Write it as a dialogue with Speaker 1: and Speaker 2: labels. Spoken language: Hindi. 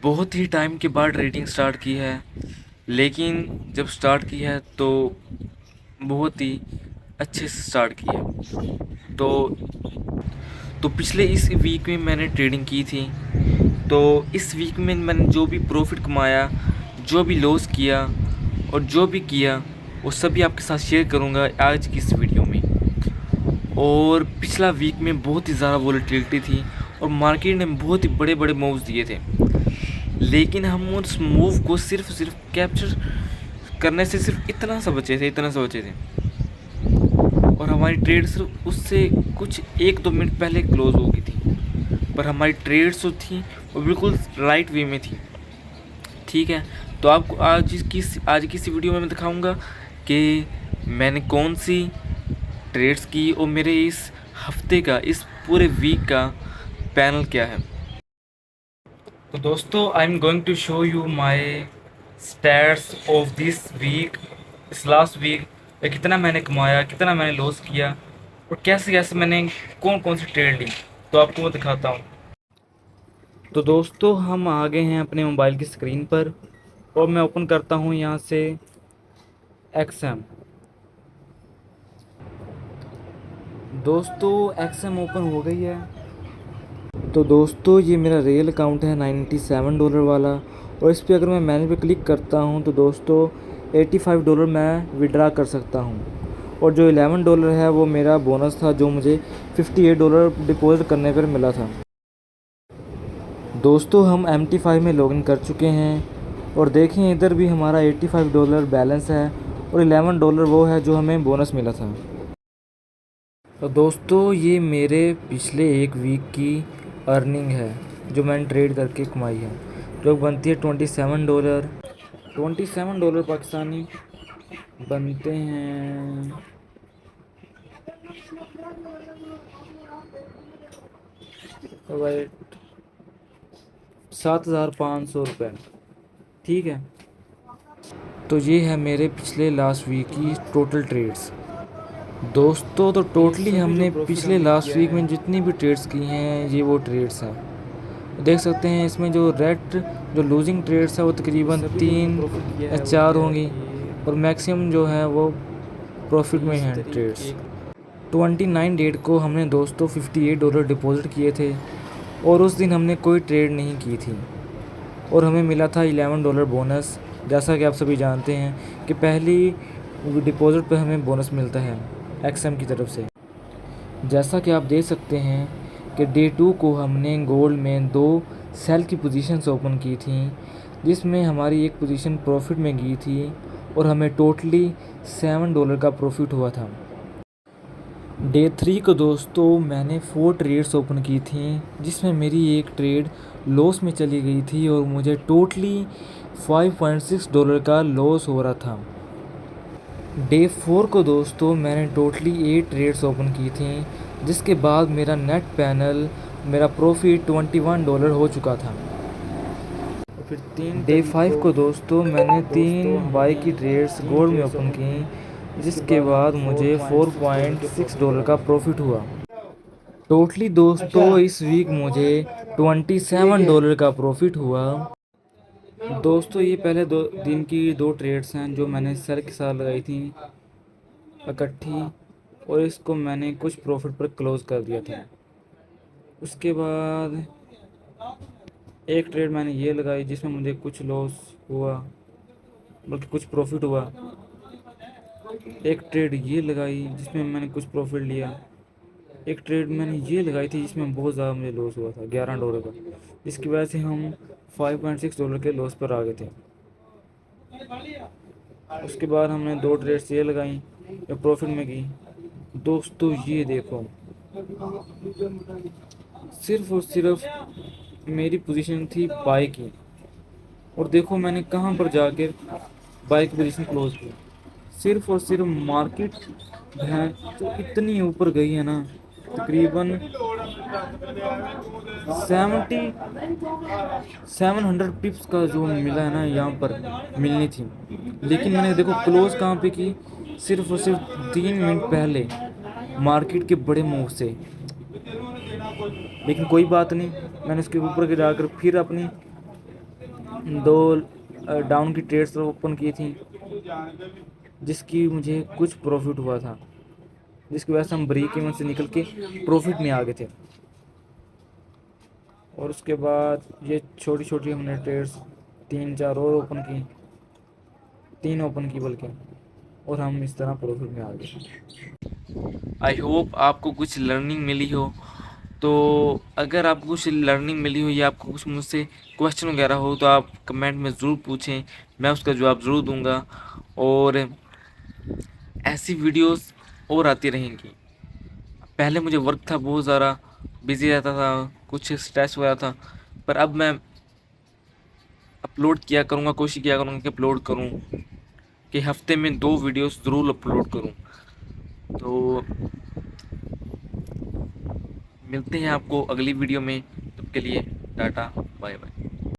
Speaker 1: बहुत ही टाइम के बाद ट्रेडिंग स्टार्ट की है, लेकिन जब स्टार्ट की है तो बहुत ही अच्छे से स्टार्ट की है। तो पिछले इस वीक में मैंने ट्रेडिंग की थी। तो इस वीक में मैंने जो भी प्रॉफिट कमाया, जो भी लॉस किया और जो भी किया, वो सभी आपके साथ शेयर करूंगा आज की इस वीडियो में। और पिछला वीक में बहुत ही ज़्यादा वॉलेटिलिटी थी और मार्केट ने बहुत ही बड़े बड़े मूव्स दिए थे, लेकिन हम उस मूव को सिर्फ कैप्चर करने से सिर्फ इतना सा बचे थे और हमारी ट्रेड सिर्फ उससे कुछ 1-2 मिनट पहले क्लोज हो गई थी। पर हमारी ट्रेड्स जो थी वो बिल्कुल राइट वे में थी। ठीक है, तो आपको आज की इस वीडियो में मैं दिखाऊंगा कि मैंने कौन सी ट्रेड्स की और मेरे इस हफ्ते का, इस पूरे वीक का पैनल क्या है। तो दोस्तों, I am going to show you my stats of this week, इस लास्ट वीक। कितना मैंने कमाया, कितना मैंने लॉस किया और कैसे कैसे मैंने कौन कौन सी ट्रेड ली, तो आपको वो दिखाता हूँ। तो दोस्तों, हम आ गए हैं अपने मोबाइल की स्क्रीन पर और मैं ओपन करता हूँ यहाँ से एक्सएम। दोस्तों, एक्सएम ओपन हो गई है। तो दोस्तों, ये मेरा रियल अकाउंट है $97 वाला, और इस पर अगर मैं मैनेज पे क्लिक करता हूँ तो दोस्तों $85 मैं विड्रा कर सकता हूँ। और जो $11 है वो मेरा बोनस था, जो मुझे $58 डिपॉजिट करने पर मिला था। दोस्तों, हम MT5 में लॉगिन कर चुके हैं और देखें इधर भी हमारा $85 बैलेंस है और $11 वो है जो हमें बोनस मिला था। तो दोस्तों, ये मेरे पिछले एक वीक की अर्निंग है जो मैंने ट्रेड करके कमाई है, जो बनती है $27। $27 पाकिस्तानी बनते हैं वाइट 7,500 रुपये। ठीक है, तो ये है मेरे पिछले लास्ट वीक की टोटल ट्रेड्स। दोस्तों, तो टोटली हमने पिछले लास्ट वीक में जितनी भी ट्रेड्स की हैं ये वो ट्रेड्स हैं। देख सकते हैं इसमें जो रेड, जो लूजिंग ट्रेड्स है वो तकरीबन 3 या 4 होंगी और मैक्सिमम जो है वो प्रॉफिट में हैं ट्रेड्स। 29 डेट को हमने दोस्तों $58 डिपॉजिट किए थे और उस दिन हमने कोई ट्रेड नहीं की थी और हमें मिला था $11 बोनस। जैसा कि आप सभी जानते हैं कि पहली डिपॉजिट पर हमें बोनस मिलता है एक्सएम की तरफ से। जैसा कि आप देख सकते हैं कि डे 2 को हमने गोल्ड में 2 सेल की पोजीशंस ओपन की थी, जिसमें हमारी एक पोजीशन प्रॉफिट में गई थी और हमें टोटली $7 का प्रॉफिट हुआ था। डे 3 को दोस्तों मैंने 4 ट्रेड्स ओपन की थी, जिसमें मेरी एक ट्रेड लॉस में चली गई थी और मुझे टोटली $5.6 का लॉस हो रहा था। डे 4 को दोस्तों मैंने टोटली 8 ट्रेड्स ओपन की थी, जिसके बाद मेरा नेट पैनल, मेरा प्रॉफिट $21 हो चुका था। फिर डे 5 को दोस्तों मैंने 3 बाई की ट्रेड्स गोल्ड में ओपन की, जिसके बाद मुझे $4.6 का प्रॉफिट हुआ। टोटली दोस्तों इस वीक मुझे $27 का प्रॉफिट हुआ। दोस्तों, ये पहले 2 दिन की 2 ट्रेड्स हैं जो मैंने सर के साथ लगाई थी इकट्ठी, और इसको मैंने कुछ प्रॉफिट पर क्लोज कर दिया था। उसके बाद एक ट्रेड मैंने ये लगाई जिसमें मुझे कुछ लॉस हुआ, बल्कि कुछ प्रॉफिट हुआ। एक ट्रेड ये लगाई जिसमें मैंने कुछ प्रॉफिट लिया। एक ट्रेड मैंने ये लगाई थी जिसमें बहुत ज़्यादा मुझे लॉस हुआ था $11 का, जिसकी वजह से हम $5.6 के लॉस पर आ गए थे। उसके बाद हमने 2 ट्रेड्स ये लगाई जो प्रॉफिट में गई। दोस्तों, ये देखो, सिर्फ और सिर्फ मेरी पोजीशन थी बाई की, और देखो मैंने कहाँ पर जाकर बाई की पोजीशन क्लोज की। सिर्फ और सिर्फ मार्केट है तो इतनी ऊपर गई है ना, तकरीबन 700 पिप्स का जो मिला है ना यहाँ पर मिलनी थी, लेकिन मैंने देखो क्लोज कहाँ पे की, सिर्फ और सिर्फ 3 मिनट पहले मार्केट के बड़े मूव से। लेकिन कोई बात नहीं, मैंने उसके ऊपर के जाकर फिर अपनी 2 डाउन की ट्रेड्स ओपन की थी, जिसकी मुझे कुछ प्रॉफिट हुआ था, जिसकी वजह से हम ब्रेक इवन से निकल के प्रॉफिट में आ गए थे। और उसके बाद ये छोटी छोटी हमने ट्रेड्स 3-4 और ओपन की, 3 ओपन की बल्कि, और हम इस तरह प्रॉफिट में आ गए। आई होप आपको कुछ लर्निंग मिली हो। तो अगर आपको कुछ लर्निंग मिली हो या आपको कुछ मुझसे क्वेश्चन वगैरह हो तो आप कमेंट में ज़रूर पूछें, मैं उसका जवाब ज़रूर दूंगा। और ऐसी वीडियोस और आती रहेंगी। पहले मुझे वर्क था, बहुत ज़्यादा बिजी रहता था, कुछ स्ट्रेस हुआ था, पर अब मैं अपलोड किया करूँगा, कोशिश किया करूँगा कि अपलोड करूँ, कि हफ्ते में 2 वीडियोस ज़रूर अपलोड करूँ। तो मिलते हैं आपको अगली वीडियो में, तब के लिए टाटा बाय बाय।